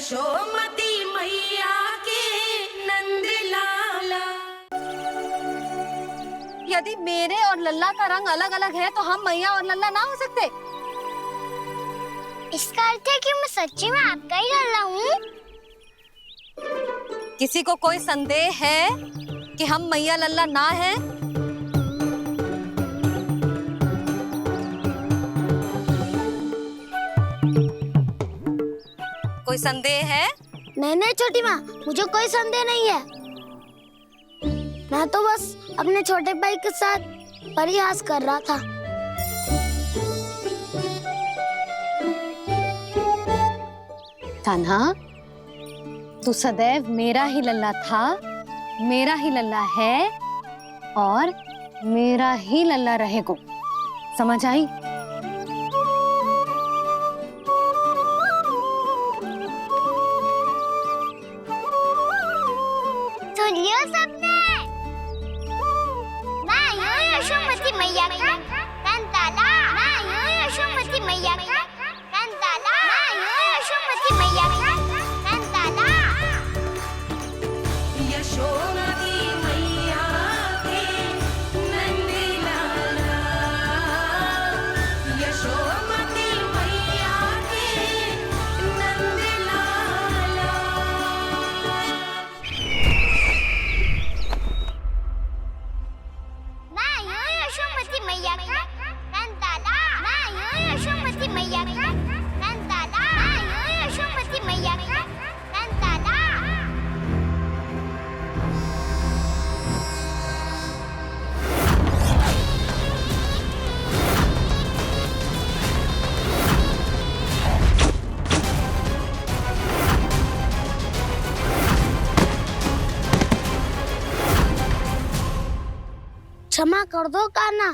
यशोमती मैया के नंद लाला। यदि मेरे और लल्ला का रंग अलग अलग है तो हम मैया और लल्ला ना हो सकते? इसका अर्थ है कि मैं सच्ची में आपका ही लल्ला हूँ? किसी को कोई संदेह है कि हम मैया लल्ला ना हैं? कोई संदेह है? नहीं छोटी माँ, मुझे कोई संदेह नहीं है। मैं तो बस अपने छोटे भाई के साथ परिहास कर रहा था। कान्हा, तू सदैव मेरा ही लल्ला था, मेरा ही लल्ला है और मेरा ही लल्ला रहेगा। समझ आई? सुन लियो सबने, मैं हूँ यशोमती मैया का कंताला। मैं हूँ यशोमती मैया का कंताला। मैं हूँ यशोमती मैया का कंताला। यशोमती मैया के नंद लाला। यशोमती मैया के नंद लाला। मैं हूँ यशोमती मैया का कंताला। मैं हूँ यशोमती मैया का कंताला। मैं हूँ यशोमती मैया का कंताला। क्षमा कर दो कान्हा,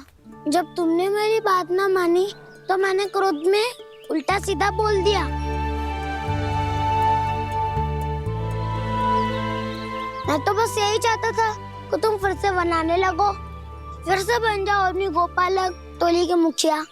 जब तुमने मेरी बात ना मानी तो मैंने क्रोध में उल्टा सीधा बोल दिया। मैं तो बस यही चाहता था कि तुम फिर से बनाने लगो, फिर से बन जाओ अपनी गोपालक टोली के मुखिया।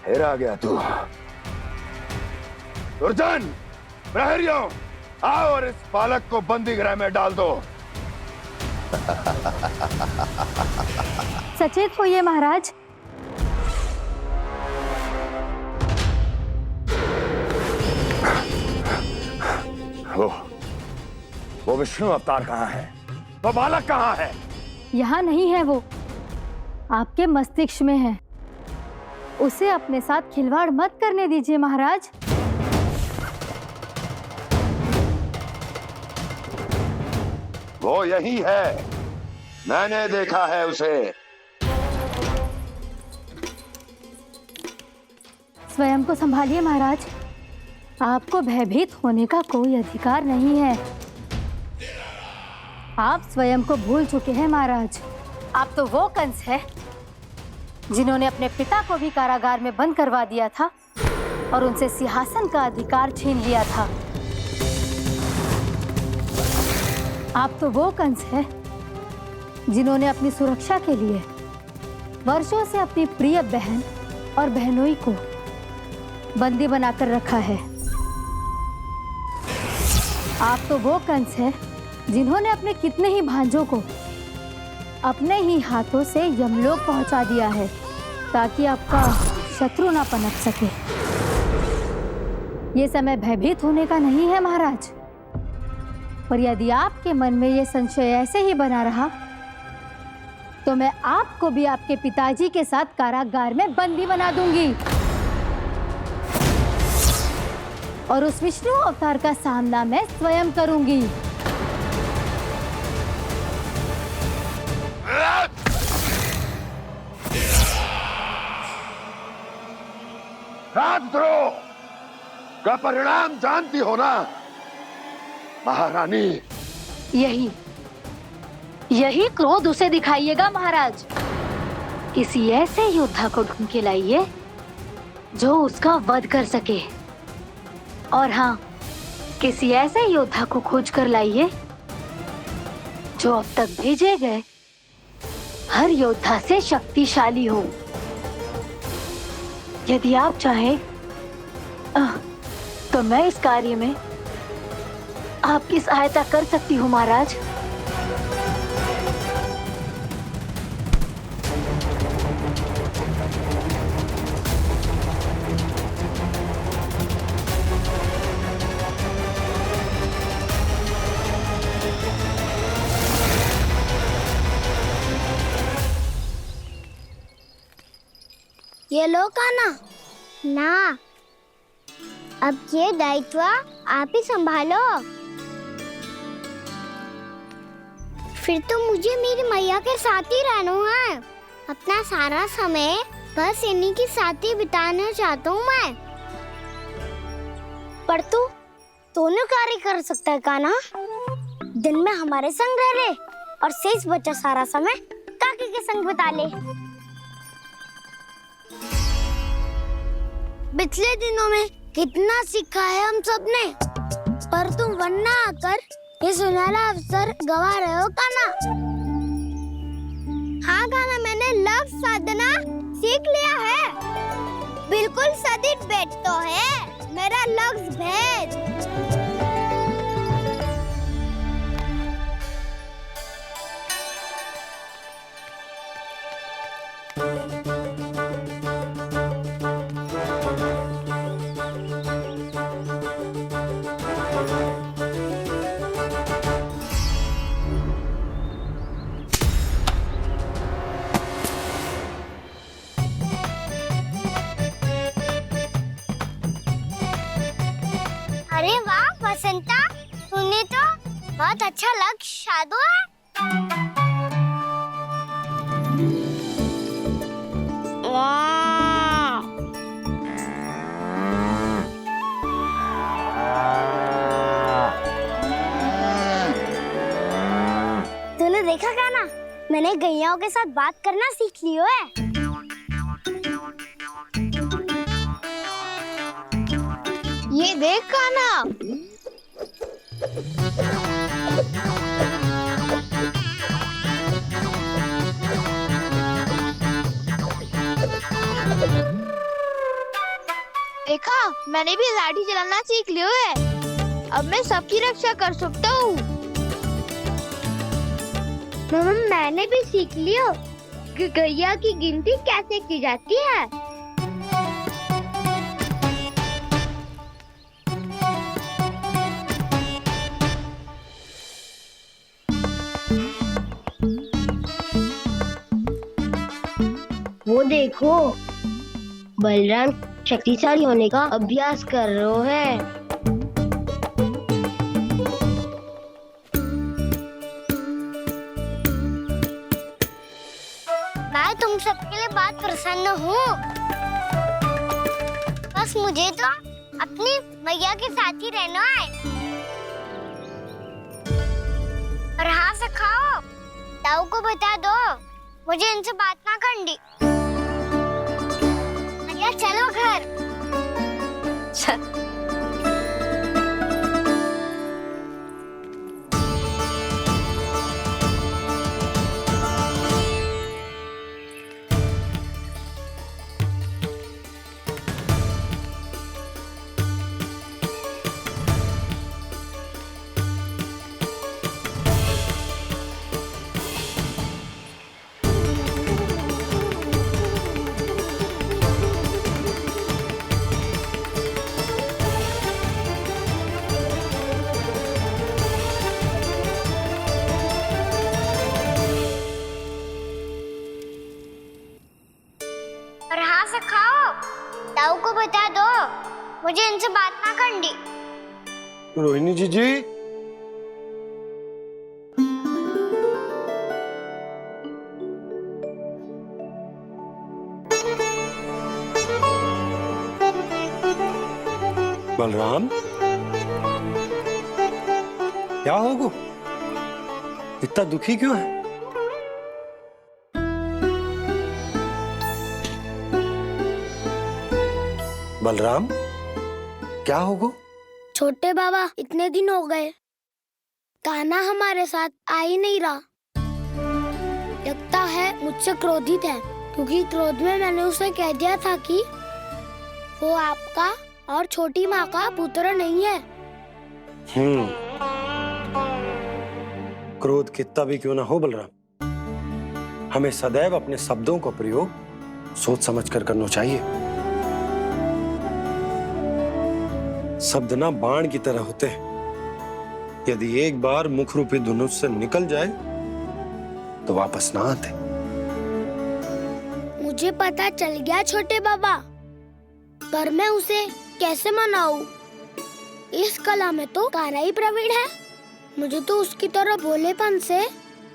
फिर आ गया तू। दुर्जन, प्रहरियों, आओ और इस बालक को बंदी गृह में डाल दो। सचेत होइए महाराज। वो विष्णु अवतार कहाँ है? वो बालक कहाँ है? यहाँ नहीं है, वो आपके मस्तिष्क में है। उसे अपने साथ खिलवाड़ मत करने दीजिए महाराज। वो यही है, मैंने देखा है उसे। स्वयं को संभालिए महाराज, आपको भयभीत होने का कोई अधिकार नहीं है। आप स्वयं को भूल चुके हैं महाराज। आप तो वो कंस है जिन्होंने अपने पिता को भी कारागार में बंद करवा दिया था और उनसे सिंहासन का अधिकार छीन लिया था। आप तो वो कंस है जिन्होंने अपनी सुरक्षा के लिए वर्षों से अपनी प्रिय बहन और बहनोई को बंदी बनाकर रखा है। आप तो वो कंस है जिन्होंने अपने कितने ही भांजों को अपने ही हाथों से यमलोक पहुंचा दिया है ताकि आपका शत्रु ना पनप सके। ये समय भयभीत होने का नहीं है महाराज, पर यदि आपके मन में ये संशय ऐसे ही बना रहा तो मैं आपको भी आपके पिताजी के साथ कारागार में बंदी बना दूंगी और उस विष्णु अवतार का सामना मैं स्वयं करूंगी। राजद्रोह का परिणाम जानती हो ना महारानी? यही क्रोध उसे दिखाइएगा महाराज। किसी ऐसे योद्धा को ढूंढ के लाइए जो उसका वध कर सके। और हाँ, किसी ऐसे योद्धा को खोज कर लाइए जो अब तक भेजे गए हर योद्धा से शक्तिशाली हो। यदि आप चाहें तो मैं इस कार्य में आपकी सहायता कर सकती हूँ महाराज। ये लो कान्हा। ना, अब ये दायित्व आप ही संभालो। फिर तो मुझे मेरी मैया के साथ ही रहना है। अपना सारा समय बस इन्हीं के साथ ही बिताना चाहता हूँ मैं। पर तू दोनों कार्य कर सकता है कान्हा। दिन में हमारे संग रह ले और शेष बचा सारा समय काकी के संग बिता ले। पिछले दिनों में कितना सीखा है हम सब ने, पर तुम वरना आकर ये सुनहरा अवसर गवा रहे हो कान्हा। हाँ कान्हा, मैंने लफ्ज साधना सीख लिया है। बिल्कुल सदित भेद तो है मेरा लफ्ज भेद। अरे वाह बसंता, तूने तो बहुत अच्छा लक्ष्य साधा है। वाह! तूने देखा कान्हा, मैंने गैयाओं के साथ बात करना सीख लियो है। ये देख कान्हा। देखा, मैंने भी लाठी चलाना सीख लिया है। अब मैं सबकी रक्षा कर सकता हूँ। मैंने भी सीख लिया कि गैया की गिनती कैसे की जाती है। वो देखो, बलराम शक्तिशाली होने का अभ्यास कर रहे हैं। मैं तुम सबके लिए बहुत प्रसन्न हूँ। बस मुझे तो अपनी मैया के साथ ही रहना है। और हाँ से खाओ, ताऊ को बता दो मुझे इनसे बात ना करनी। चलो घर। ताऊ को बता दो मुझे इनसे बात ना करनी। रोहिणी जी बलराम, क्या होगा? इतना दुखी क्यों है? बलराम, क्या होगा? छोटे बाबा, इतने दिन हो गए कान्हा हमारे साथ आ ही नहीं रहा। लगता है मुझसे क्रोधित है, क्योंकि क्रोध में मैंने उसे कह दिया था कि वो आपका और छोटी माँ का पुत्र नहीं है। क्रोध कितना भी क्यों ना हो बलराम, हमें सदैव अपने शब्दों का प्रयोग सोच समझ कर करना चाहिए। शब्द ना बाण की तरह होते हैं, यदि एक बार मुख रूपी धनुष से निकल जाए तो वापस ना आते। मुझे पता चल गया छोटे बाबा, पर मैं उसे कैसे मनाऊं? इस कला में तो कान्हा ही प्रवीण है। मुझे तो उसकी तरह भोलेपन से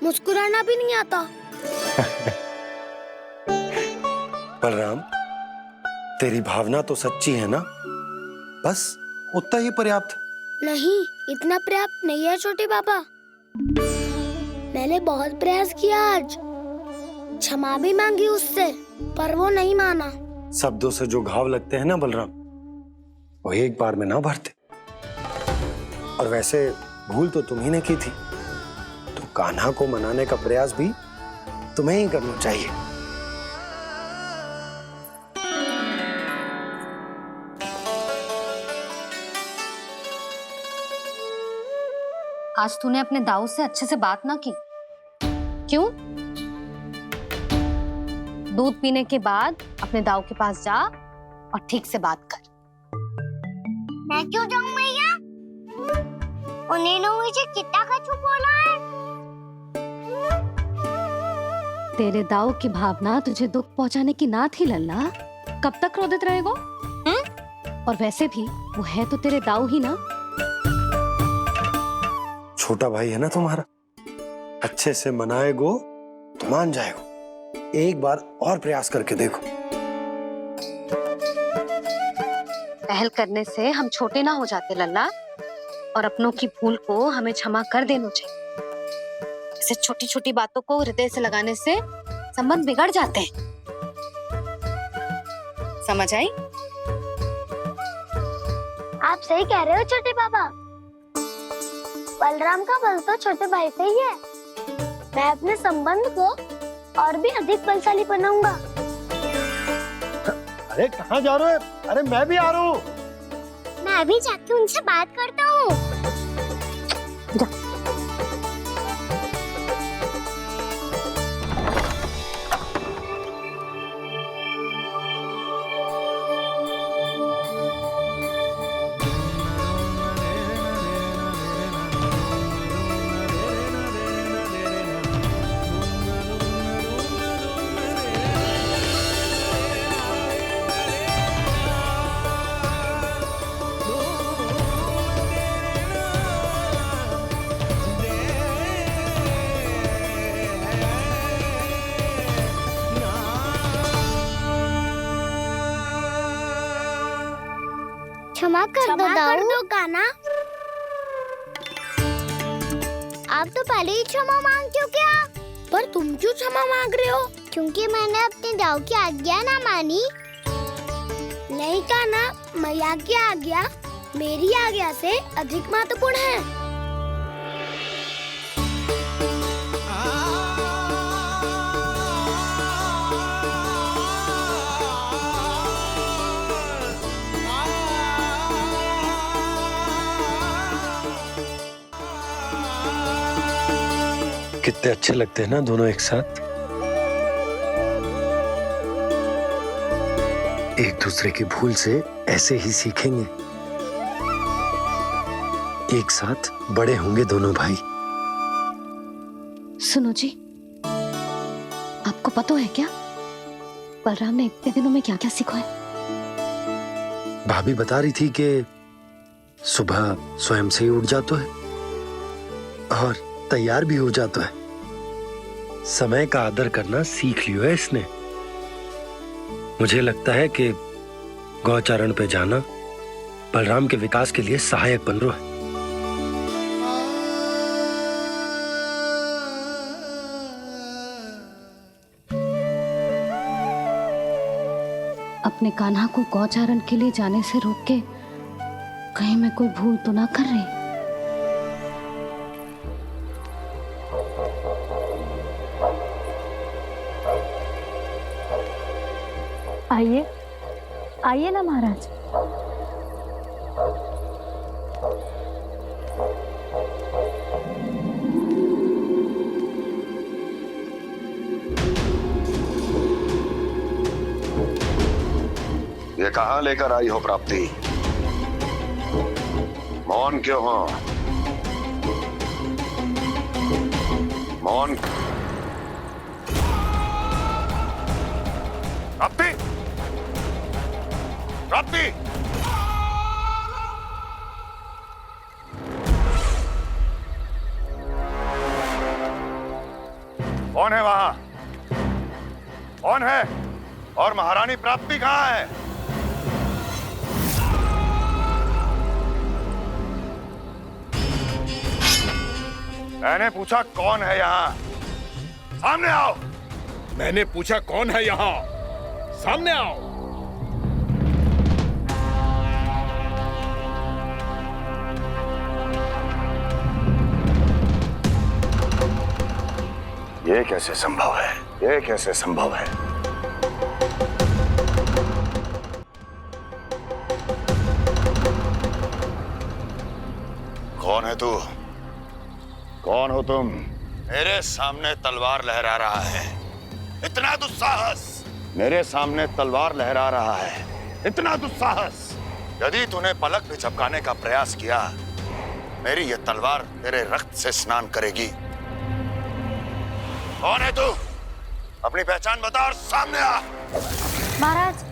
मुस्कुराना भी नहीं आता। बलराम, तेरी भावना तो सच्ची है ना, बस उतना ही पर्याप्त। नहीं, इतना पर्याप्त नहीं है छोटे बाबा। मैंने बहुत प्रयास किया आज, क्षमा भी मांगी उससे, पर वो नहीं माना। शब्दों से जो घाव लगते हैं ना बलराम, वो एक बार में ना भरते। और वैसे भूल तो तुम्ही ने की थी, तो कान्हा को मनाने का प्रयास भी तुम्हें ही करना चाहिए। आज तूने अपने दाऊ से अच्छे से बात ना की। क्यों? दूध पीने के बाद अपने दाऊ के पास जा और ठीक से बात कर। मैं क्यों जाऊं मैया? उन्होंने मुझे कितना कछु बोला है। तेरे दाऊ की भावना तुझे दुख पहुंचाने की ना थी लल्ला। कब तक क्रोधित रहेगो? और वैसे भी वो है तो तेरे दाऊ ही ना। छोटा भाई है ना तुम्हारा, अच्छे से मनाएगो तो मान जाएगो। एक बार और प्रयास करके देखो। पहल करने से हम छोटे ना हो जाते लल्ला, और अपनों की भूल को हमें क्षमा कर देना चाहिए। ऐसे छोटी छोटी बातों को हृदय से लगाने से संबंध बिगड़ जाते हैं। समझ आई? आप सही कह रहे हो छोटे बाबा। बलराम का बल तो छोटे भाई से ही है। मैं अपने संबंध को और भी अधिक बलशाली बनाऊंगा। अरे कहाँ जा रहे हो? अरे मैं भी आ रहा हूँ। मैं भी जाके उनसे बात करता हूँ। क्षमा कर दो कान्हा। आप तो पहले ही क्षमा मांगते हो क्या? पर तुम क्यों क्षमा मांग रहे हो? क्योंकि मैंने अपने दाऊ की आज्ञा ना मानी। नहीं कान्हा, मैया की आज्ञा मेरी आज्ञा से अधिक महत्वपूर्ण है। कितने अच्छे लगते हैं ना दोनों एक साथ। एक दूसरे की भूल से ऐसे ही सीखेंगे। एक साथ बड़े होंगे दोनों भाई। सुनो जी, आपको पता है क्या बलराम ने इतने दिनों में क्या क्या सीखा है? भाभी बता रही थी कि सुबह स्वयं से ही उठ जाता है और तैयार भी हो जाता है। समय का आदर करना सीख लियो है इसने। मुझे लगता है कि गौचारण पे जाना बलराम के विकास के लिए सहायक बन रहा है। अपने कान्हा को गौचारण के लिए जाने से रोक के कहीं मैं कोई भूल तो ना कर रही। आइए आइए ना महाराज। ये कहाँ लेकर आई हो प्राप्ति? मौन क्यों हो? मौन। प्राप्ति, प्राप्ति, कौन है वहां? कौन है? और महारानी प्राप्ति कहाँ है? मैंने पूछा कौन है यहाँ? सामने आओ। मैंने पूछा कौन है यहाँ? सामने आओ। ये कैसे संभव है? ये कैसे संभव है? कौन है तू? कौन हो तुम? मेरे सामने तलवार लहरा रहा है। इतना दुस्साहस! मेरे सामने तलवार लहरा रहा है। इतना दुस्साहस! यदि तूने पलक भी झपकाने का प्रयास किया, मेरी ये तलवार तेरे रक्त से स्नान करेगी। कौन है तू? अपनी पहचान बता और सामने आ। महाराज,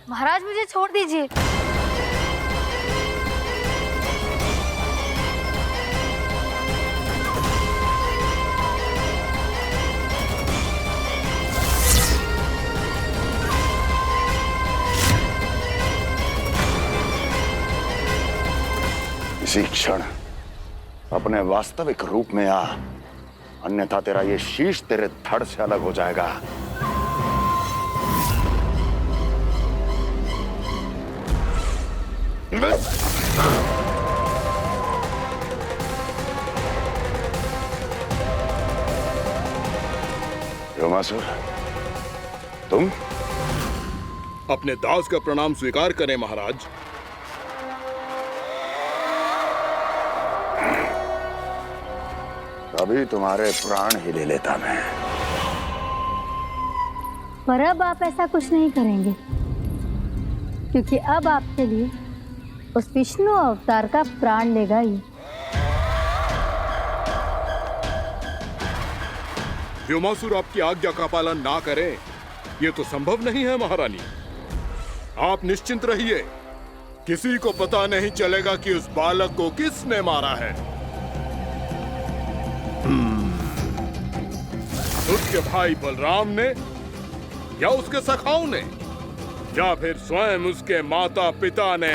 महाराज मुझे छोड़ दीजिए। इसी क्षण अपने वास्तविक रूप में आ, अन्यथा तेरा ये शीश तेरे धड़ से अलग हो जाएगा। योमासुर, तुम? अपने दास का प्रणाम स्वीकार करें महाराज। अभी तुम्हारे प्राण ही ले लेता मैं। पर अब आप ऐसा कुछ नहीं करेंगे, क्योंकि अब आपके लिए उस विष्णु अवतार का प्राण लेगा ही। व्योमासुर आपकी आज्ञा का पालन ना करे, ये तो संभव नहीं है महारानी। आप निश्चिंत रहिए, किसी को पता नहीं चलेगा कि उस बालक को किसने मारा है। उसके भाई बलराम ने, या उसके सखाओं ने, या फिर स्वयं उसके माता पिता ने।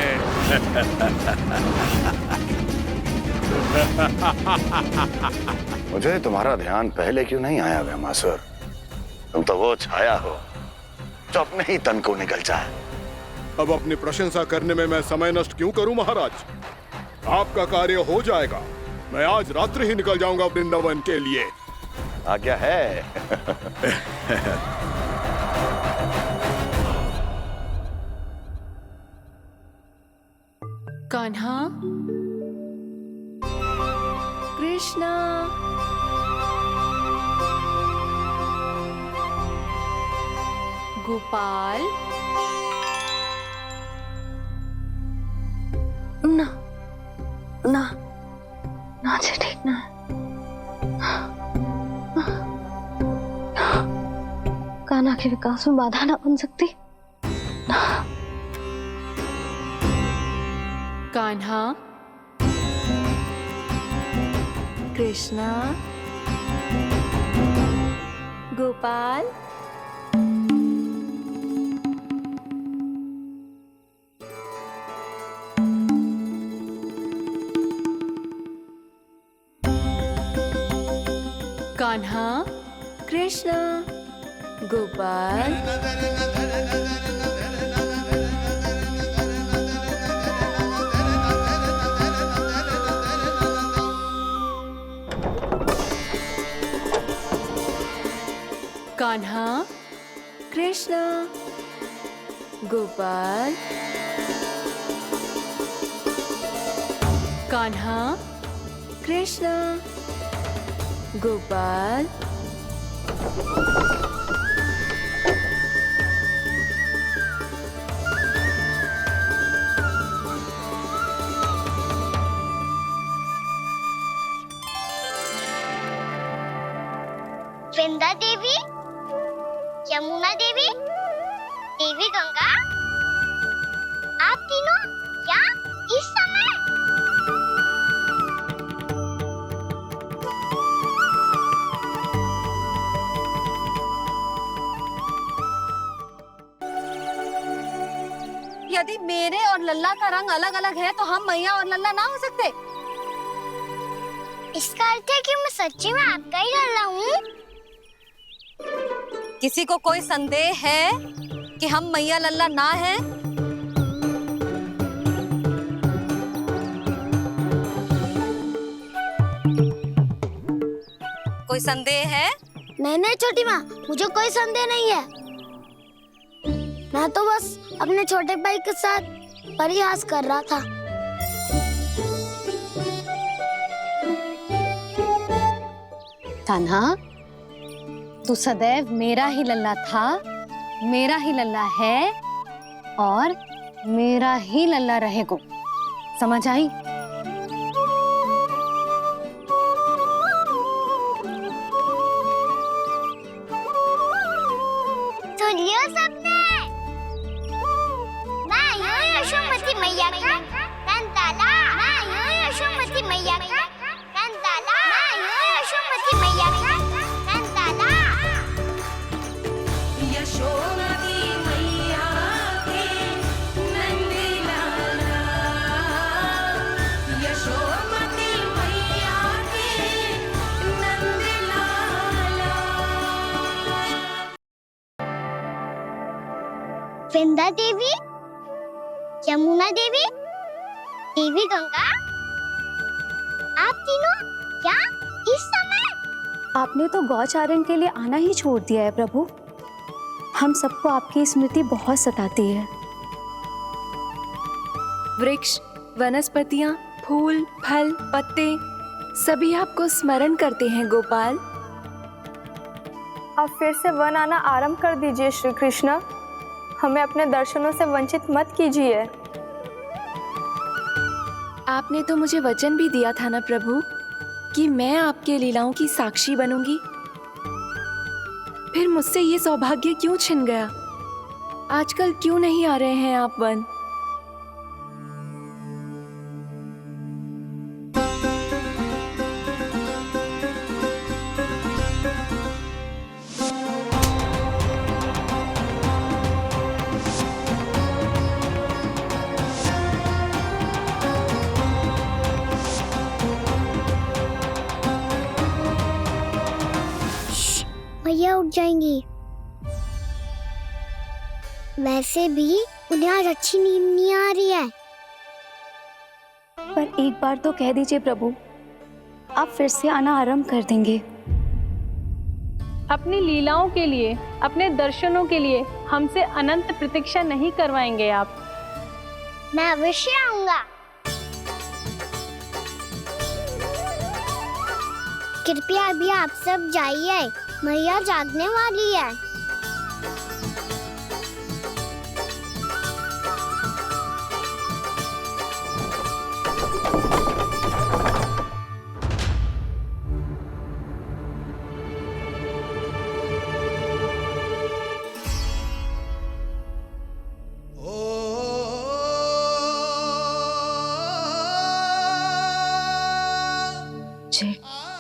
मुझे तुम्हारा ध्यान पहले क्यों नहीं आया व्योमासुर? तुम तो वो छाया हो जो अपने ही तन को निगल जाए। अब अपनी प्रशंसा करने में मैं समय नष्ट क्यों करूं महाराज? आपका कार्य हो जाएगा। मैं आज रात्रि ही निकल जाऊंगा वृंदावन के लिए। आज्ञा है। कान्हा, कृष्णा, गोपाल। ना ना ना जी, ठीक ना। कान्हा के विकास में बाधा ना बन सकती। कान्हा, कृष्णा, गोपाल। कान्हा, कृष्णा, गोपाल, कान्हा, कृष्णा, गोपाल, कान्हा, कृष्णा, गोपाल, वृंदा देवी, यमुना देवी, देवी गंगा, आप तीनों यहाँ इस समय? यदि मेरे और लल्ला का रंग अलग अलग है तो हम मैया और लल्ला ना हो सकते? इसका अर्थ है कि मैं सच्ची में आपका ही लल्ला हूँ? किसी को कोई संदेह है कि हम मैया लल्ला ना हैं? कोई संदेह है? नहीं नहीं छोटी माँ, मुझे कोई संदेह नहीं है। मैं तो बस अपने छोटे भाई के साथ परिहास कर रहा था। कान्हा, तू सदैव मेरा ही लल्ला था, मेरा ही लल्ला है और मेरा ही लल्ला रहेगा। समझ आई? सुन लियो सबने, मैं हूँ यशोमती मैया का कंताला, मैं हूँ यशोमती मैया का कंताला, मैं हूँ यशोमती मैया का कंताला। यशोमती मैया के नंदी लाला, यशोमती मैया के नंदी लाला। वृंदा देवी, यमुना देवी, देवी गंगा, आप तीनों क्या इस समय? आपने तो गौचारण के लिए आना ही छोड़ दिया है प्रभु। हम सबको आपकी स्मृति बहुत सताती है। वृक्ष, वनस्पतियां, फूल, फल, पत्ते सभी आपको स्मरण करते हैं गोपाल। अब फिर से वन आना आरंभ कर दीजिए श्री कृष्ण। हमें अपने दर्शनों से वंचित मत कीजिए। आपने तो मुझे वचन भी दिया था ना प्रभु कि मैं आपके लीलाओं की साक्षी बनूंगी। फिर मुझसे ये सौभाग्य क्यों छिन गया? आजकल क्यों नहीं आ रहे हैं आप वन? भैया उठ जाएंगी। वैसे भी उन्हें आज अच्छी नींद नहीं आ रही है। पर एक बार तो कह दीजिए प्रभु, आप फिर से आना आरंभ कर देंगे। अपनी लीलाओं के लिए, अपने दर्शनों के लिए हमसे अनंत प्रतीक्षा नहीं करवाएंगे आप? मैं अवश्य आऊंगा। कृपया अभी आप सब जाइए, मैया जागने वाली है।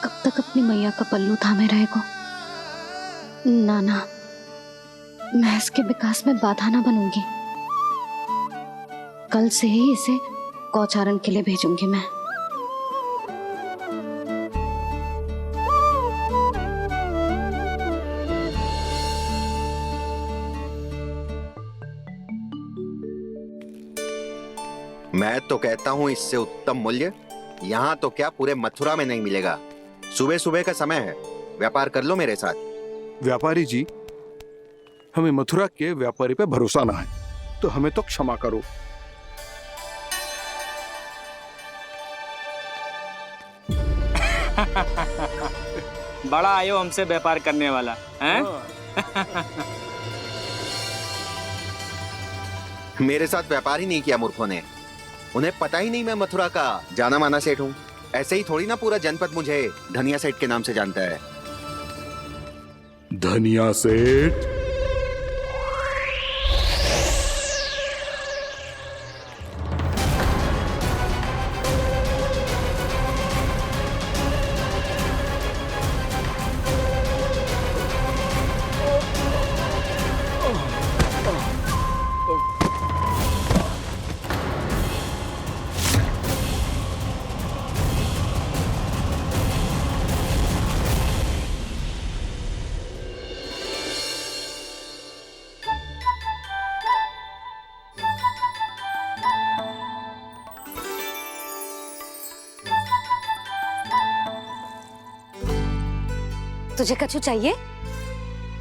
कब तक अपनी मैया का पल्लू थामे रहेगा? ना, मैं इसके विकास में बाधा ना बनूंगी। कल से ही इसे गौचारण के लिए भेजूंगी मैं। मैं तो कहता हूँ इससे उत्तम मूल्य यहाँ तो क्या पूरे मथुरा में नहीं मिलेगा। सुबह सुबह का समय है, व्यापार कर लो मेरे साथ। व्यापारी जी, हमें मथुरा के व्यापारी पे भरोसा ना है, तो हमें तो क्षमा करो। बड़ा आयो हमसे व्यापार करने वाला हैं? मेरे साथ व्यापार ही नहीं किया मूर्खों ने। उन्हें पता ही नहीं मैं मथुरा का जाना माना सेठ हूँ। ऐसे ही थोड़ी ना पूरा जनपद मुझे धनिया सेठ के नाम से जानता है। धनिया सेठ? तुझे कछु चाहिए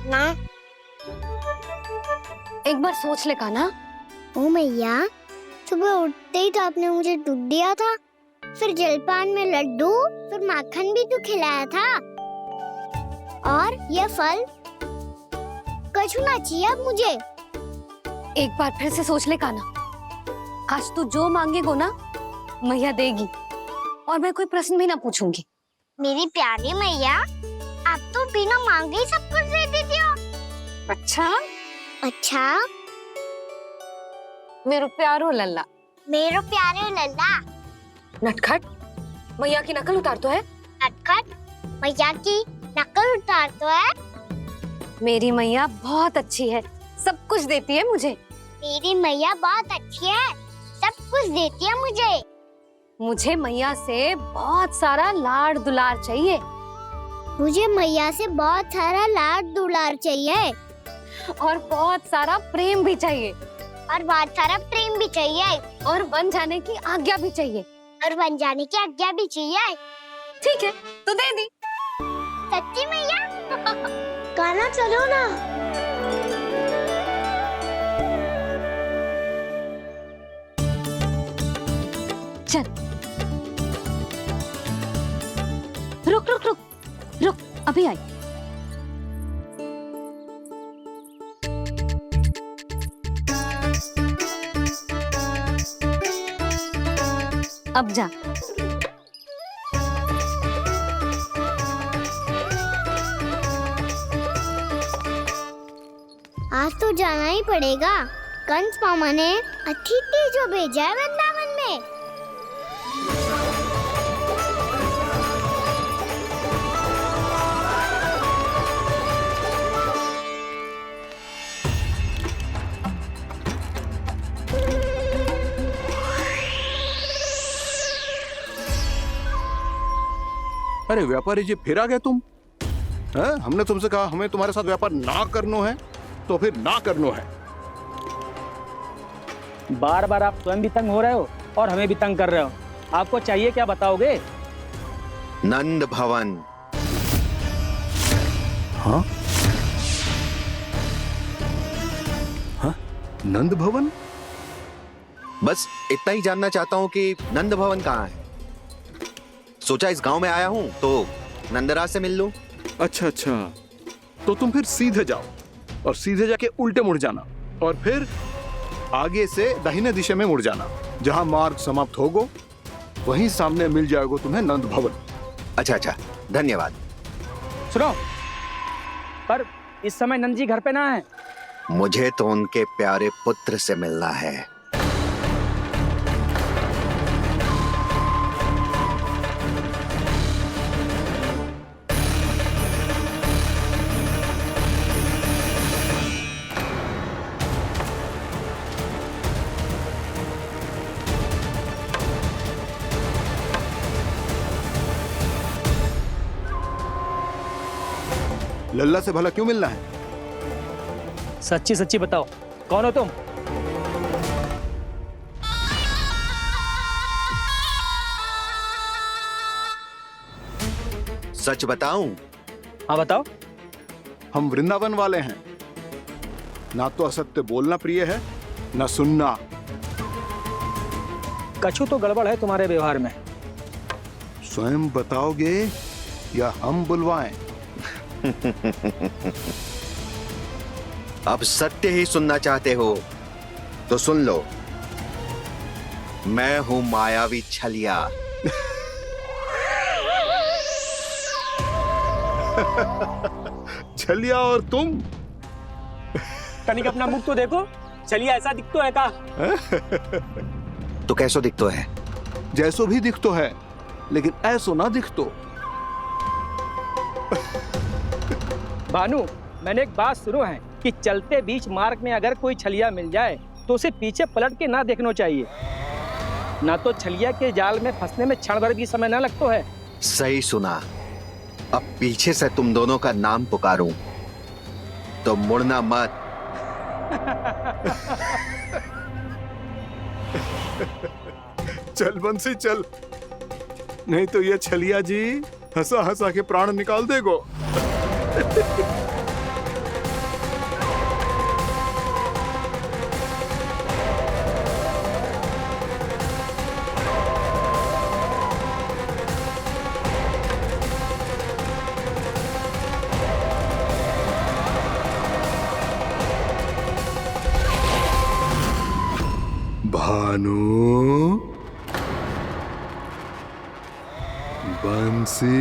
ना। एक बार सोच ले कान्हा। ओ मैया, सुबह उठते ही तो आपने मुझे दूध दिया था, फिर जलपान में लड्डू, फिर माखन भी तो खिलाया था, और ये फल कछु ना चाहिए अब मुझे। एक बार फिर से सोच ले कान्हा। आज तू जो मांगेगो ना मैया देगी, और मैं कोई प्रश्न भी ना पूछूंगी। मेरी प्यारी मैया, आप तो बिना मांगे ही सब कुछ दे देती हो। अच्छा अच्छा, मेरो प्यारो लल्ला। मेरो प्यारे लल्ला। नटखट, मैया की नकल उतार तो है। नटखट, मैया की नकल उतार तो है। मेरी मैया बहुत अच्छी है, सब कुछ देती है मुझे। मेरी मैया बहुत अच्छी है, सब कुछ देती है मुझे। मुझे मैया से बहुत सारा लाड दुलार चाहिए। मुझे मैया से बहुत सारा लाड दुलार चाहिए, और बहुत सारा प्रेम भी चाहिए, और बहुत सारा प्रेम भी चाहिए, और बन जाने की आज्ञा भी चाहिए, और बन जाने की आज्ञा भी चाहिए। ठीक है, तो दे दी। सच्ची मैया? गाना चलो ना। चल, रुक रुक रुक रुक, अभी आई। अब जा। आज तो जाना ही पड़ेगा। कंस मामा ने अतिथि जो भेजा है वृंदावन में। अरे व्यापारी जी, फिर आ गए तुम? हैं? हमने तुमसे कहा हमें तुम्हारे साथ व्यापार ना करना है, तो फिर ना करना है। बार बार आप स्वयं भी तंग हो रहे हो और हमें भी तंग कर रहे हो। आपको चाहिए क्या बताओगे? नंद भवन। हाँ? हाँ? नंद भवन? बस इतना ही जानना चाहता हूँ कि नंद भवन कहाँ है। सोचा इस गांव में आया हूँ तो नंदराज से मिल लूं। अच्छा अच्छा, तो तुम फिर सीधे जाओ और सीधे जाके उल्टे मुड़ जाना, और फिर आगे से दाहिने दिशा में मुड़ जाना। जहां मार्ग समाप्त होगो वहीं सामने मिल जाएगा तुम्हें नंद भवन। अच्छा अच्छा, धन्यवाद। सुनो, पर इस समय नंद जी घर पे ना है। मुझे तो उनके प्यारे पुत्र से मिलना है। लल्ला से भला क्यों मिलना है? सच्ची सच्ची बताओ, कौन हो तुम? सच बताऊं? हाँ बताओ। हम वृंदावन वाले हैं। ना तो असत्य बोलना प्रिय है, ना सुनना। कछु तो गड़बड़ है तुम्हारे व्यवहार में। स्वयं बताओगे या हम बुलवाएं? अब सत्य ही सुनना चाहते हो तो सुन लो। मैं हूं मायावी छलिया। छलिया और तुम? तनिक अपना मुख तो देखो, चलिए ऐसा दिख तो है का? तो कैसो दिखतो है? जैसो भी दिख तो है, लेकिन ऐसो ना दिख तो। भानु, मैंने एक बात सुनो है कि चलते बीच मार्ग में अगर कोई छलिया मिल जाए तो उसे पीछे पलट के ना देखना चाहिए, ना तो छलिया के जाल में फंसने में क्षण भर भी समय ना लगता है। सही सुना। अब पीछे से तुम दोनों का नाम पुकारूं तो मुड़ना मत। चल बंसी चल, नहीं तो ये छलिया जी हंसा हंसा के प्राण निकाल देगो। भानु, बंसी।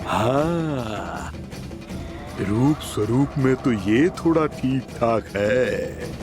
हाँ, रूप स्वरूप में तो ये थोड़ा ठीक ठाक है।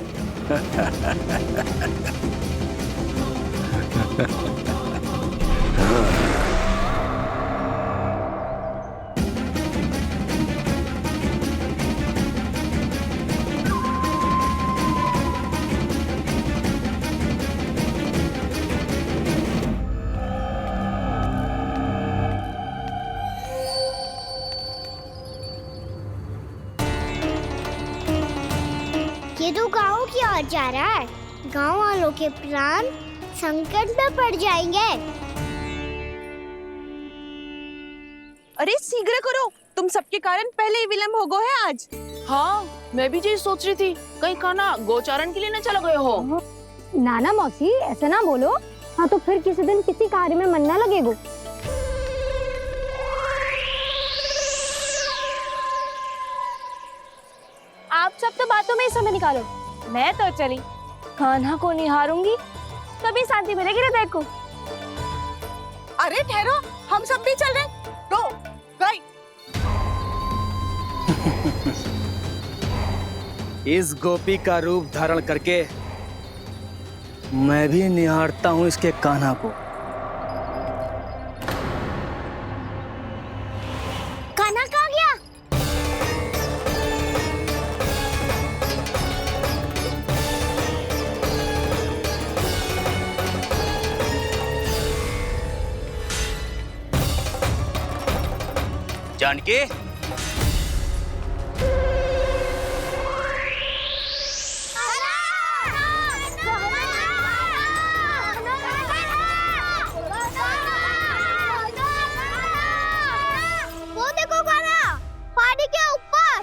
ये तो गाँव की ओर जा रहा है। गाँव वालों के प्राण संकट में पड़ जाएंगे। अरे शीघ्र करो, तुम सबके कारण पहले ही विलम्ब हो गया है आज। हाँ, मैं भी यही सोच रही थी, कहीं खाना गोचारण के लिए न चला गए हो। नाना मौसी ऐसे ना बोलो। हाँ तो फिर किसी दिन किसी कार्य में मन ना लगेगा। आप सब तो बातों में ही समय निकालो। मैं तो चली, कान्हा को निहारूंगी तभी शांति मिलेगी हृदय को। अरे ठहरो, हम सब भी चल रहे। रो, गई। इस गोपी का रूप धारण करके मैं भी निहारता हूँ इसके कान्हा को। कान्हा कहाँ गया? जानकी, वो देखो कान्हा, पहाड़ी के ऊपर।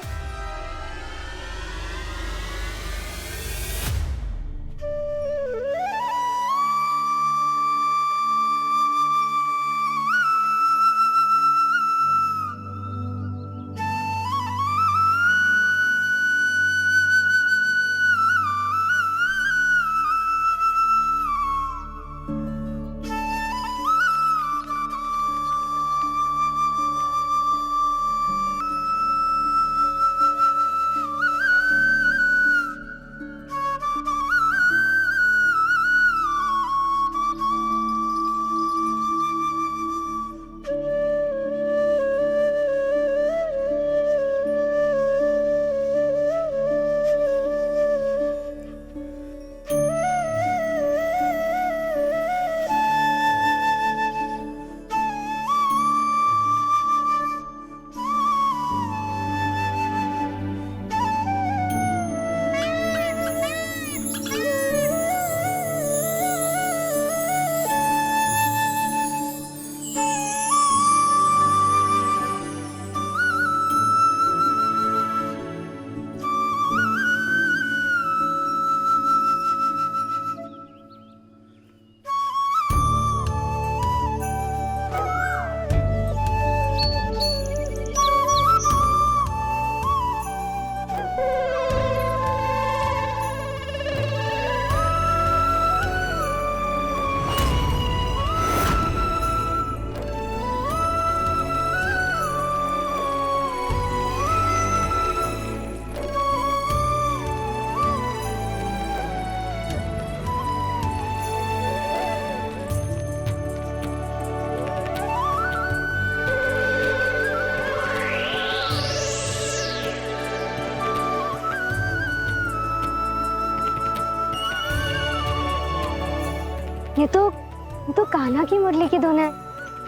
ये तो कान्हा की मुरली की धुन है।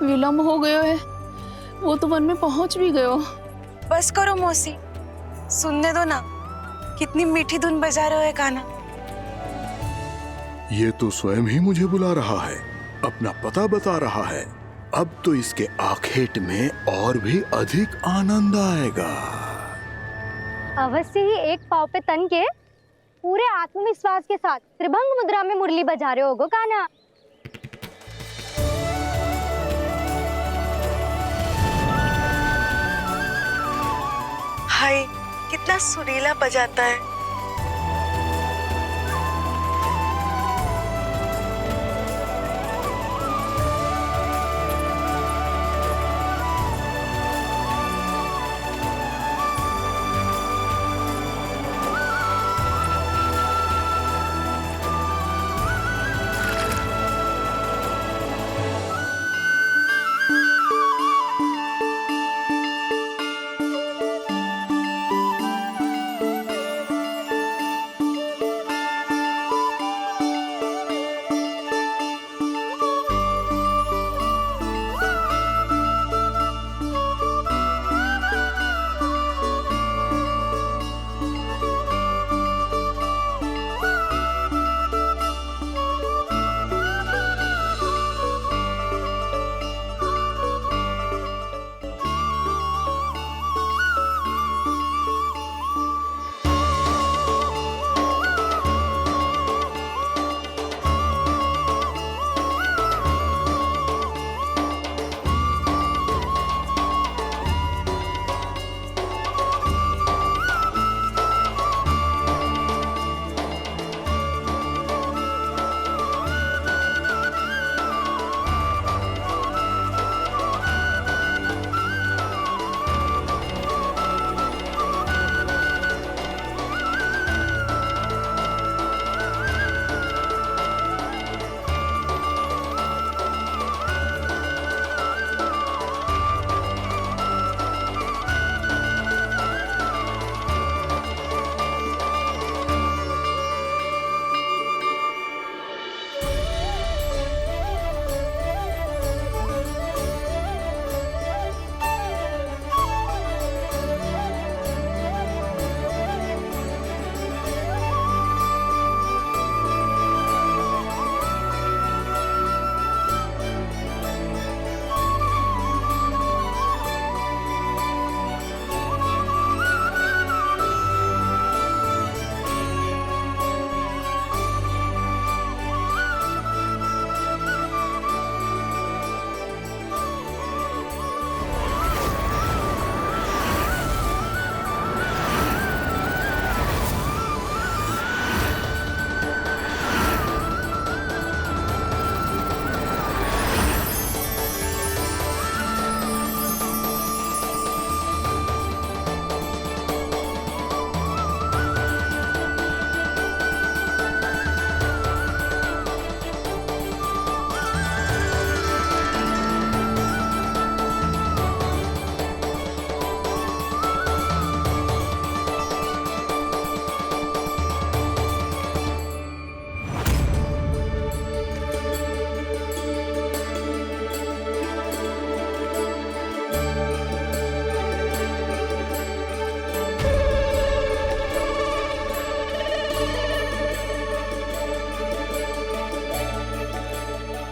विलम्ब हो गयो है, वो तो वन में पहुंच भी गयो। बस करो मौसी, सुनने दो ना, कितनी मीठी धुन बजा रहे हो कान्हा। ये तो स्वयं ही मुझे बुला रहा है, अपना पता बता रहा है। अब तो इसके आखेट में और भी अधिक आनंद आएगा। अवश्य ही एक पाव पे तन के पूरे आत्मविश्वास के साथ त्रिभंग मुद्रा में मुरली बजा रहे होगो कान्हा। हाय, कितना सुरीला बजाता है।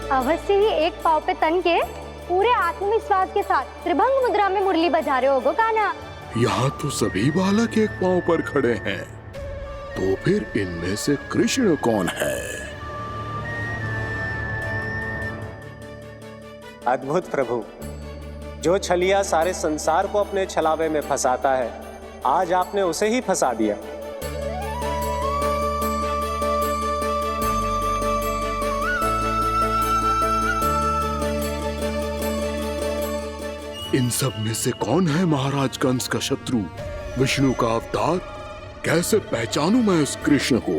अवश्य ही एक पाव पे तन के पूरे आत्मविश्वास के साथ त्रिभंग मुद्रा में मुरली बजा रहे होगो कान्हा। यहाँ तो सभी बालक एक पांव पर खड़े हैं, तो फिर इनमें से कृष्ण कौन है? अद्भुत प्रभु, जो छलिया सारे संसार को अपने छलावे में फंसाता है, आज आपने उसे ही फंसा दिया। इन सब में से कौन है महाराज कंस का शत्रु, विष्णु का अवतार? कैसे पहचानूं मैं उस कृष्ण को?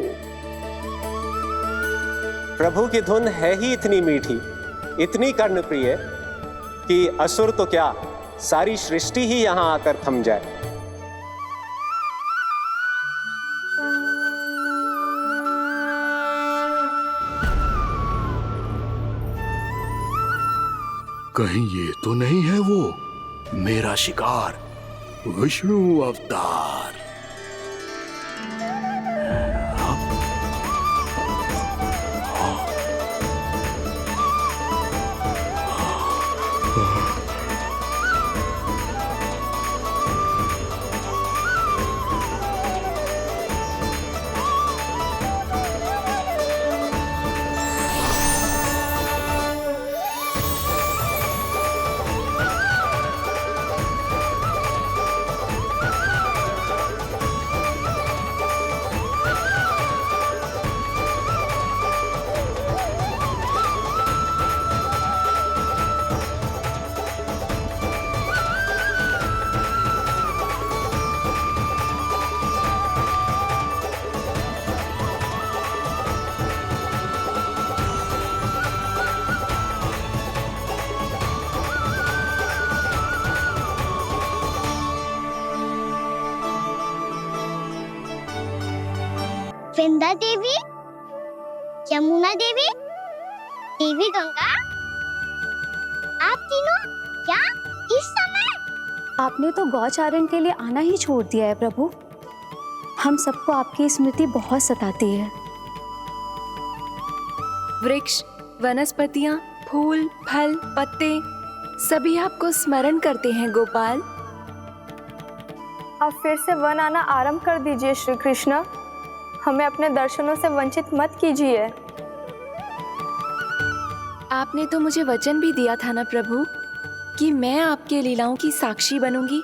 प्रभु की धुन है ही इतनी मीठी, इतनी कर्णप्रिय कि असुर तो क्या, सारी सृष्टि ही यहाँ आकर थम जाए। कहीं ये तो नहीं है वो मेरा शिकार विष्णु अवतार? वृंदा देवी, यमुना देवी, देवी गंगा, आप तीनों क्या इस समय? आपने तो गौचारण के लिए आना ही छोड़ दिया है प्रभु। हम सबको आपकी स्मृति बहुत सताती है। वृक्ष, वनस्पतियाँ, फूल, फल, पत्ते सभी आपको स्मरण करते हैं गोपाल। अब फिर से वन आना आरंभ कर दीजिए श्री कृष्ण। हमें अपने दर्शनों से वंचित मत कीजिए। आपने तो मुझे वचन भी दिया था ना प्रभु कि मैं आपके लीलाओं की साक्षी बनूंगी।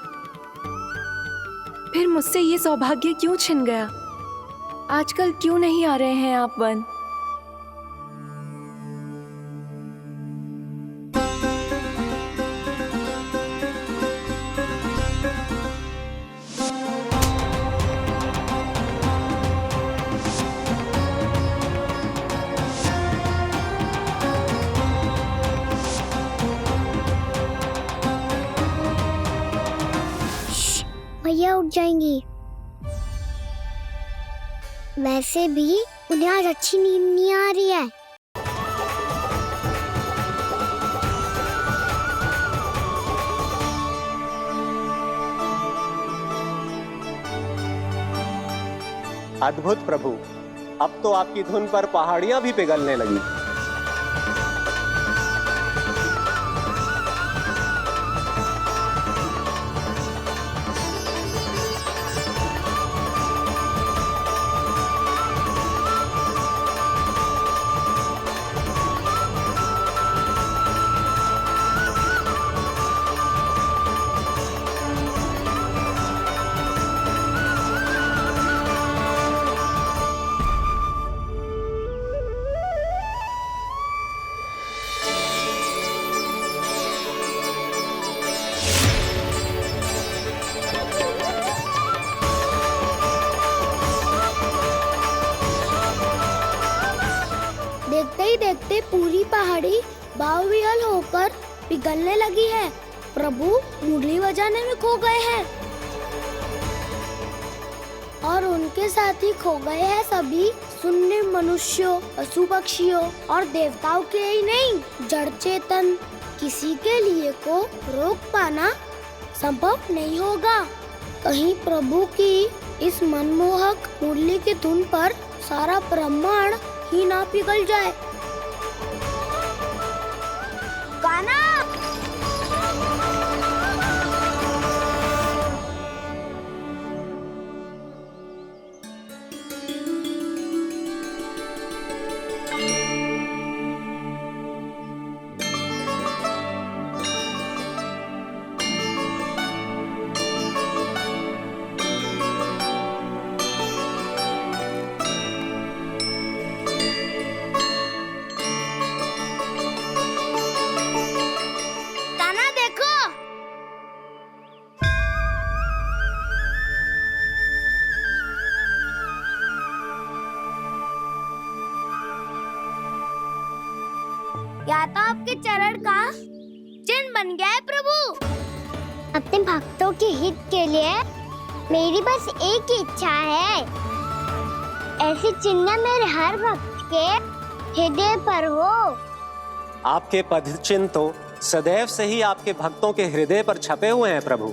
फिर मुझसे ये सौभाग्य क्यों छिन गया? आजकल क्यों नहीं आ रहे हैं आप वन? भैया उठ जाएंगी। वैसे भी उन्हें आज अच्छी नींद नहीं आ रही है। अद्भुत प्रभु, अब तो आपकी धुन पर पहाड़ियां भी पिघलने लगी। देखते ही देखते पूरी पहाड़ी बाहुविहल होकर पिघलने लगी है। प्रभु मुरली बजाने में खो गए हैं और उनके साथ ही खो गए हैं सभी सुनने मनुष्यों, पशु पक्षियों और देवताओं के ही नहीं, जड़ चेतन किसी के लिए को रोक पाना संभव नहीं होगा। कहीं प्रभु की इस मनमोहक मुरली की धुन पर सारा ब्रह्मांड ही ना पिघल जाए। गाना या तो आपके चरण का चिन्ह बन गया है प्रभु। अपने भक्तों के हित के लिए मेरी बस एक ही इच्छा है, ऐसी चिन्ह मेरे हर भक्त के हृदय पर हो। आपके पद चिन्ह तो सदैव से ही आपके भक्तों के हृदय पर छपे हुए हैं प्रभु।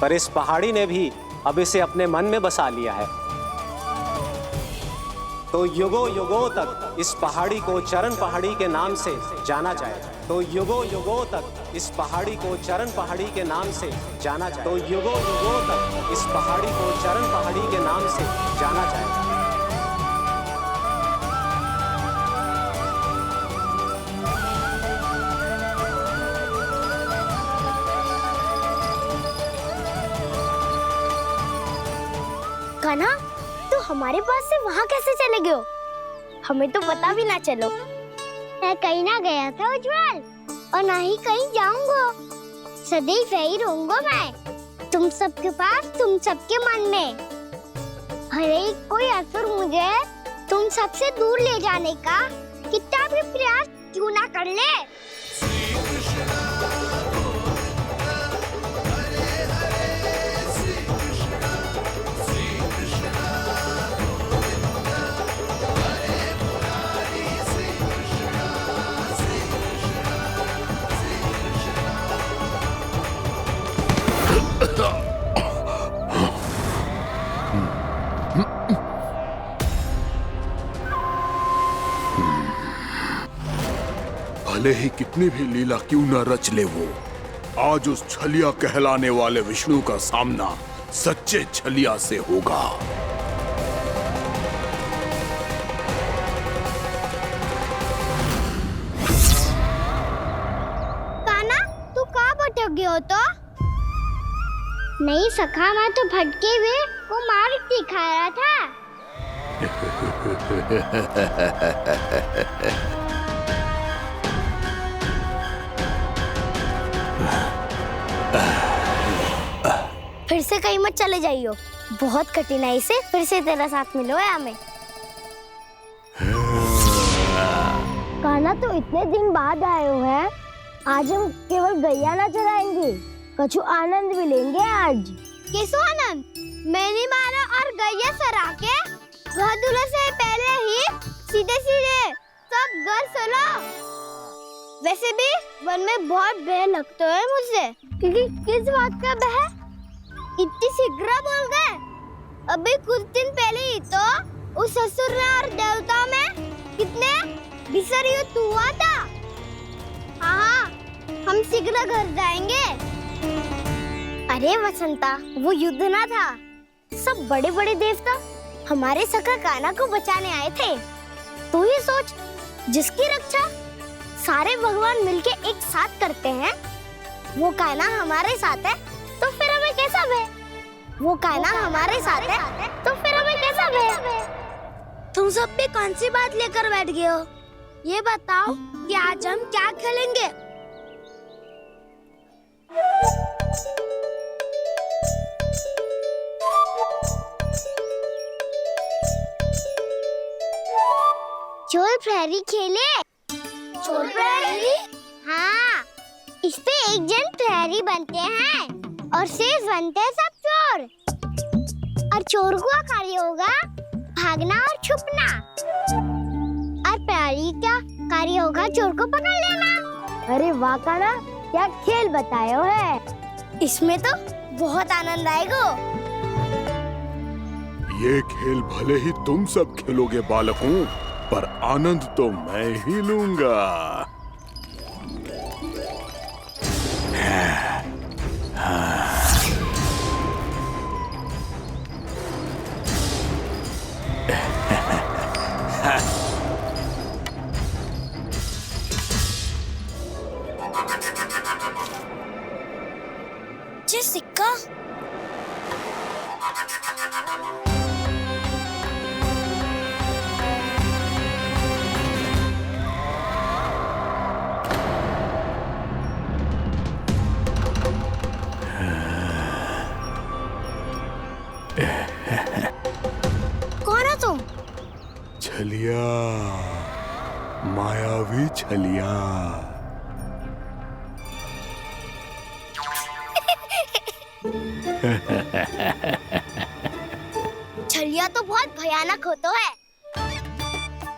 पर इस पहाड़ी ने भी अब इसे अपने मन में बसा लिया है। तो युगों युगों तक इस पहाड़ी को चरण पहाड़ी के नाम से जाना जाएगा। तो युगों युगों तक इस पहाड़ी को चरण पहाड़ी के नाम से जाना जाएगा। तो युगों युगों तक इस पहाड़ी को चरण पहाड़ी के नाम से जाना जाएगा। कान्हा, तू हमारे पास से वहाँ कैसे चले गए हो? हमें तो पता भी ना चलो। मैं कहीं ना गया था उज्जवल, और ना ही कहीं जाऊंगा। सदैव यही रहूंगा मैं, तुम सबके पास, तुम सबके मन में। अरे कोई असुर मुझे तुम सबसे दूर ले जाने का कितना भी प्रयास क्यों ना कर ले। भले ही कितनी भी लीला क्यों न रच ले वो, आज उस छलिया कहलाने वाले विष्णु का सामना सच्चे छलिया से होगा। कान्हा, तू कहाँ भटक गए हो तो? नहीं सखा, मैं तो भटके हुए वो मार्ग दिखा रहा था। फिर से कहीं मत चले जाइयो, बहुत कठिनाई से फिर से तेरा साथ मिलो है हमें। कान्हा, तो इतने दिन बाद आए हो हैं, आज हम केवल गैया ना चराएंगे, कछु आनंद भी लेंगे आज। किसो आनंद? मैंने मारा और गैया चरा के घर दूल्हे से पहले ही सीधे सीधे सब घर चलो। वैसे भी वन में बहुत भय लगता है मुझसे, क्योंकि किस बात का भय? इतनी शीघ्र बोल गए। अभी कुछ दिन पहले ही तो उस असुर और देवता में कितने भीषण युद्ध हुआ था। हाँ, हम शीघ्र घर जाएंगे। अरे वसंता, वो युद्ध ना था, सब बड़े बड़े देवता हमारे सखा कान्हा को बचाने आए थे। तू ही सोच, जिसकी रक्षा सारे भगवान मिलके एक साथ करते हैं, वो कान्हा हमारे साथ है, तो फिर हमें कैसा भय? वो कान्हा हमारे साथ है, तो फिर हमें कैसा भय? तुम सब भी कौन सी बात लेकर बैठ गए हो? ये बताओ कि आज हम क्या खेलेंगे? चोर प्रहरी खेले। चोर प्रहरी? हाँ, इस पे एक जन प्रहरी बनते हैं और शेष बनते हैं सब चोर। और चोर का कार्य होगा भागना और छुपना, और प्रहरी का कार्य होगा चोर को पकड़ लेना। अरे वाह कान्हा, क्या खेल बताए हो है। इसमें तो बहुत आनंद आएगा। ये खेल भले ही तुम सब खेलोगे बालकों, पर आनंद तो मैं ही लूंगा। ये सिक्का कौन हो तुम? छलिया, मायावी छलिया। छलिया तो बहुत भयानक होता है,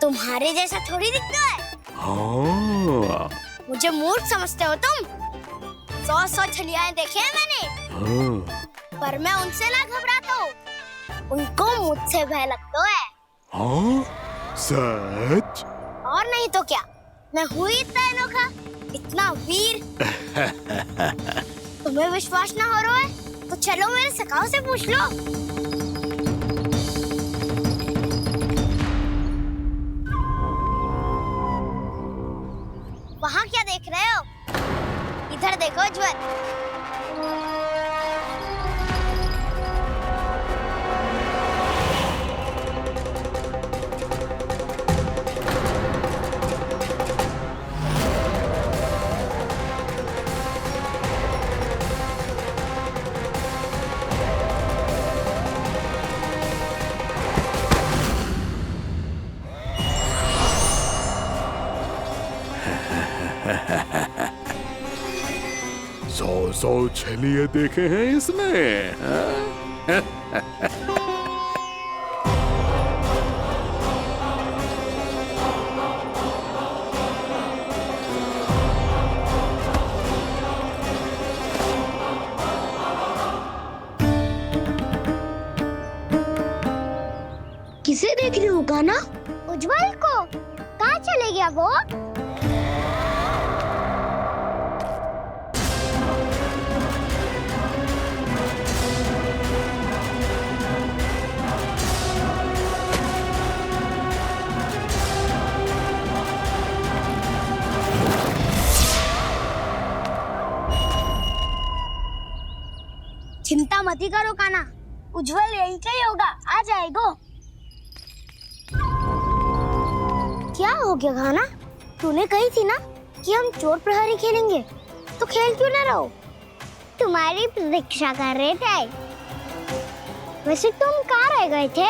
तुम्हारे जैसा थोड़ी दिखता है। हाँ, मुझे मूर्ख समझते हो तुम? 100 छलियाएं देखे हैं मैंने, पर मैं उनसे ना घबराता हूँ। उनको मुझसे भय लगता है। हाँ? सच? और नहीं तो क्या, मैं हूँ इतना अनोखा, इतना वीर। तुम्हें विश्वास ना हो रहा है तो चलो मेरे सखाओं से पूछ लो। वहाँ क्या देख रहे हो? इधर देखो उज्जवल। सौ छलिए देखे हैं इसने। किसे देख रही हो कान्हा? उज्जवल को। कहाँ चले गया वो? चिंता मत करो कान्हा, उज्जवल यही का ही होगा, आ जाएगा। क्या हो गया कान्हा? तूने कही थी ना कि हम चोर प्रहरी खेलेंगे, तो खेल क्यों ना रहो? तुम्हारी प्रतीक्षा कर रहे थे। वैसे तुम कहाँ रह गए थे?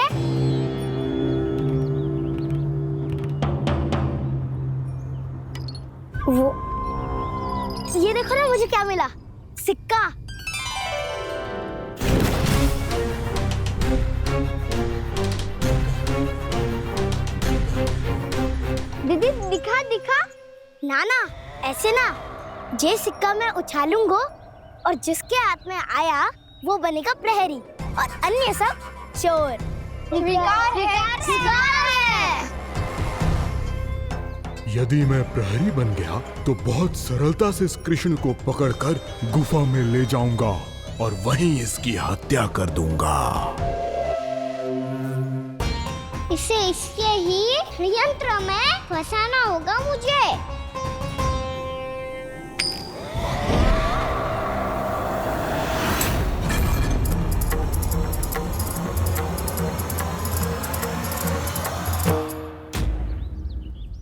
वो ये देखो ना, मुझे क्या मिला, सिक्का। दीदी दिखा दिखा। ना ना, ऐसे ना, ये सिक्का मैं उछालूंगा और जिसके हाथ में आया वो बनेगा प्रहरी और अन्य सब चोर। शिकार है। यदि मैं प्रहरी बन गया तो बहुत सरलता से इस कृष्ण को पकड़कर गुफा में ले जाऊंगा और वहीं इसकी हत्या कर दूंगा। इसे इसके ही यंत्र में फंसाना होगा मुझे।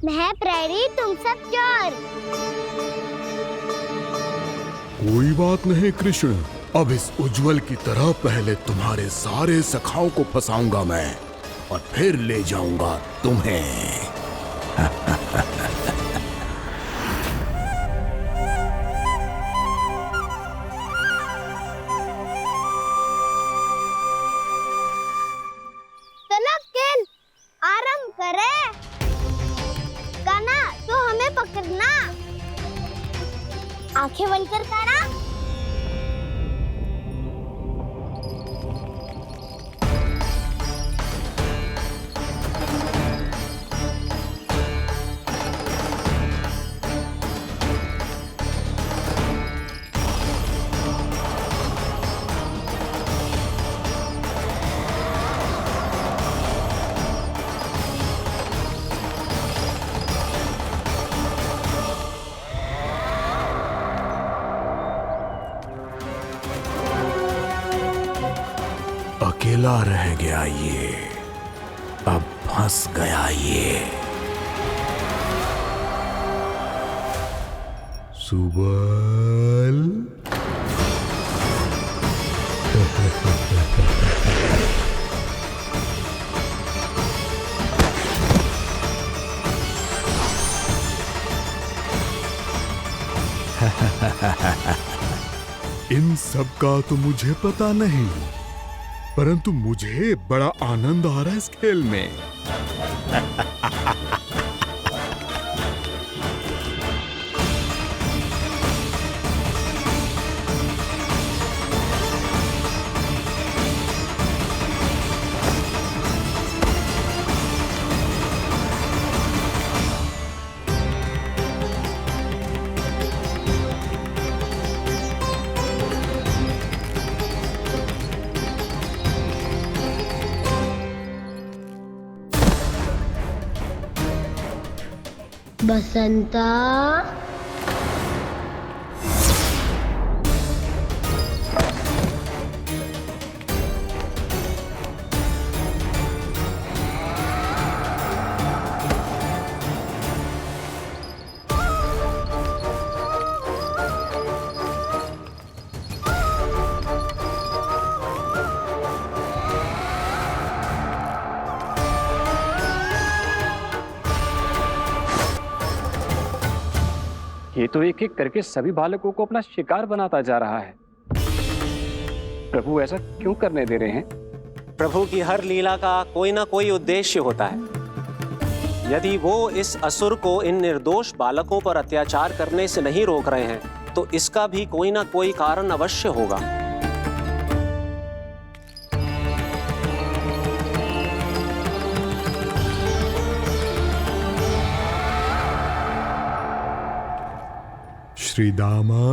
मैं प्रहरी, तुम सब चोर। कोई बात नहीं कृष्ण, अब इस उज्जवल की तरह पहले तुम्हारे सारे सखाओं को फंसाऊंगा मैं और फिर ले जाऊंगा तुम्हें। चलो खेल आरंभ करें। कान्हा, तो हमें पकड़ना। आंखें बंद कर कान्हा। अकेला रह गया ये, अब फंस गया ये। सुबल। इन सब का तो मुझे पता नहीं, परंतु मुझे बड़ा आनंद आ रहा है इस खेल में। बसंता, ये तो एक एक करके सभी बालकों को अपना शिकार बनाता जा रहा है। प्रभु ऐसा क्यों करने दे रहे हैं? प्रभु की हर लीला का कोई ना कोई उद्देश्य होता है। यदि वो इस असुर को इन निर्दोष बालकों पर अत्याचार करने से नहीं रोक रहे हैं तो इसका भी कोई ना कोई कारण अवश्य होगा। श्री दामा,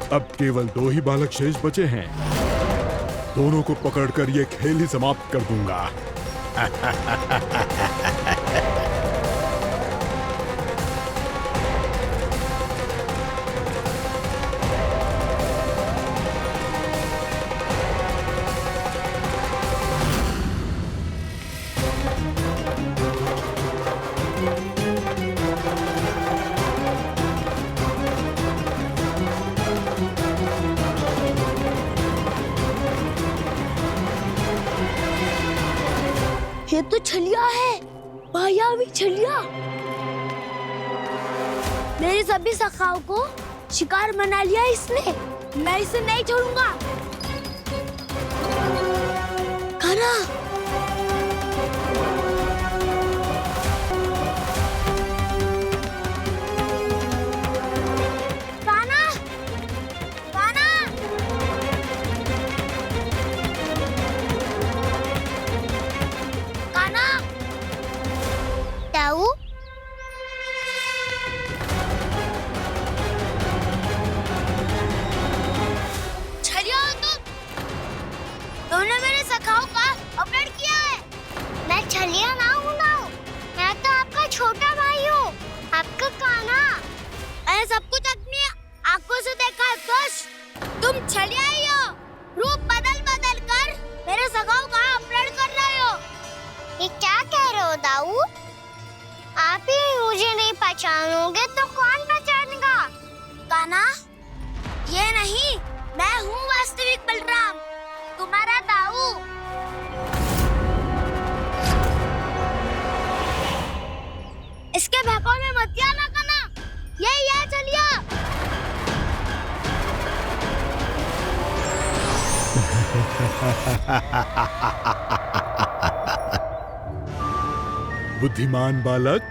अब केवल 2 ही बालक शेष बचे हैं। दोनों को पकड़कर ये खेल ही समाप्त कर दूंगा। ये तो छलिया है, मायावी छलिया। मेरे सभी सखाओं को शिकार बना लिया इसने। मैं इसे नहीं छोड़ूंगा। कान्हा, कान्हा, कान्हा। कान्हा, ताऊ, छलिया हो तुम। तुमने मेरे सखाओं का अपहरण किया है। मैं छलिया ना हूँ मैं तो आपका छोटा भाई हूँ, आपका कान्हा। मैंने सब कुछ अपनी आंखों से देखा है। बस तुम छलिया ही हो। रूप बदल बदल कर मेरे सखाओं का अपहरण कर रहे हो। ये क्या कह रहे हो दाऊ? आप ही मुझे नहीं पहचानोगे तो कौन पहचानेगा? कान्हा, ये नहीं, मैं हूँ वास्तविक बलराम, तुम्हारा दाऊ। इसके बहकावे में मत आना कान्हा। यही है चलिया। बुद्धिमान बालक,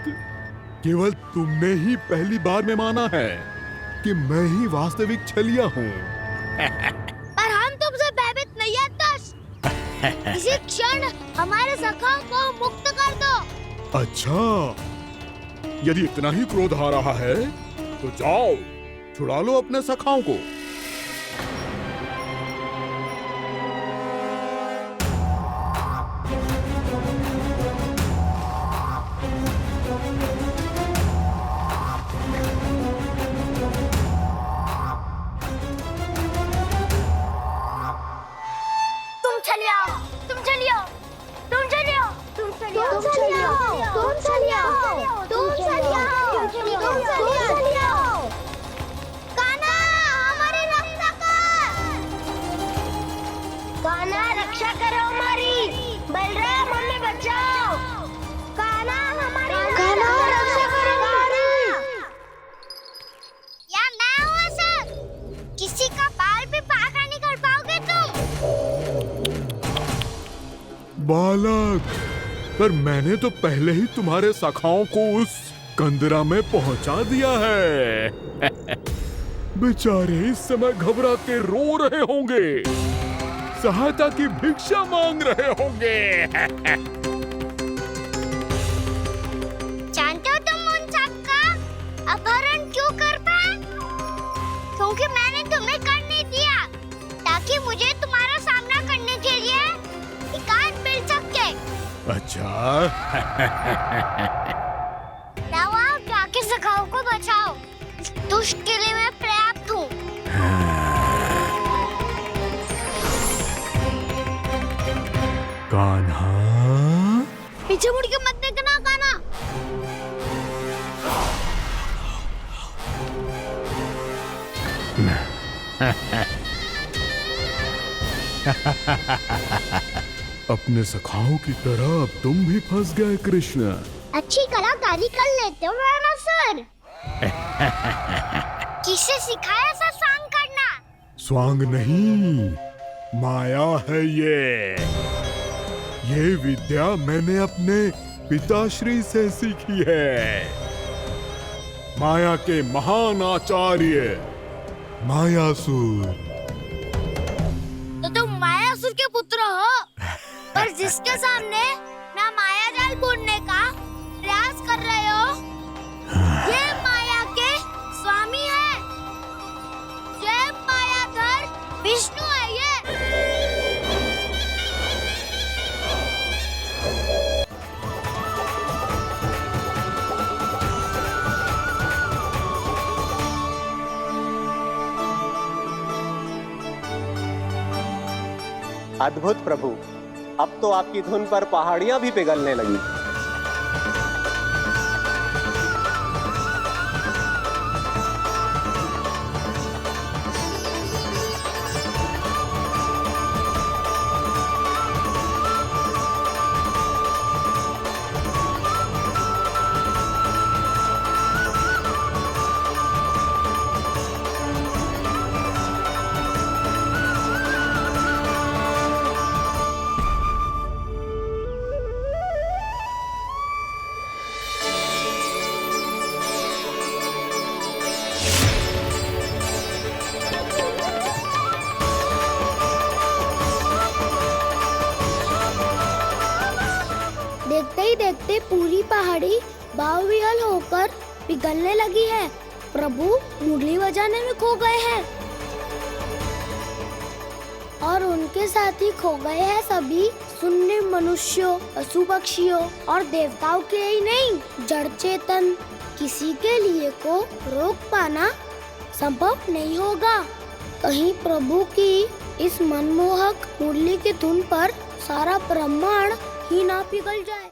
केवल तुमने ही पहली बार में माना है कि मैं ही वास्तविक छलिया हूँ। पर हम तुमसे इसी क्षण हमारे सखाओं को मुक्त कर दो। अच्छा, यदि इतना ही क्रोध आ रहा है तो जाओ छुड़ा लो अपने सखाओं को। तुम चले आओ, तुम चले आओ, तुम चले आओ, तुम चले आओ, तुम चले आओ, तुम चले आओ, तुम चले आओ, तुम चले आओ। कान्हा, हमारी रक्षा कर। कान्हा, रक्षा करो हमारी। बलराम, हमें बचाओ। कान्हा, हमारी रक्षा करो हमारी। या मैं हूँ सर। किसी का बाल भी पाका नहीं कर पाओगे तुम। बालक, पर मैंने तो पहले ही तुम्हारे सखाओं को उस कंदरा में पहुंचा दिया है। बेचारे इस समय घबरा के रो रहे होंगे, सहायता की भिक्षा मांग रहे होंगे। जानते हो तुम उन सबका अपहरण क्यों कर पाए? क्योंकि मैंने तुम्हें कर नहीं दिया, ताकि मुझे तुम्हारा सामना करने के लिए एकांत मिल सके। अच्छा। जाओ, जाके सखाओं को बचाओ। इस दुष्ट के लिए मैं पर्याप्त हूँ। कान्हा, पीछे मुड़ के मत देखना कान्हा। अपने सखाओं की तरह अब तुम भी फंस गए कृष्ण। अच्छी कलाकारी कर लेते हो ना सर। किससे सिखाया ऐसा स्वांग करना? स्वांग नहीं, माया है ये विद्या मैंने अपने पिताश्री से सीखी है। माया के महान आचार्य मायासुर। तो तुम मायासुर के पुत्र हो, पर जिसके सामने मैं माया जाल बुनने का प्रयास कर रहे हो, ये माया के स्वामी है। ये मायाधर विष्णु है ये। अद्भुत प्रभु, अब तो आपकी धुन पर पहाड़ियां भी पिघलने लगी। देखते ही देखते पूरी पहाड़ी बाहुविहल होकर पिघलने लगी है। प्रभु मुरली बजाने में खो गए हैं और उनके साथ ही खो गए हैं सभी सुनने मनुष्यों, पशु पक्षियों और देवताओं के ही नहीं, जड़ चेतन किसी के लिए को रोक पाना संभव नहीं होगा। कहीं प्रभु की इस मनमोहक मुरली की धुन पर सारा ब्रह्मांड ही ना पिघल जाए।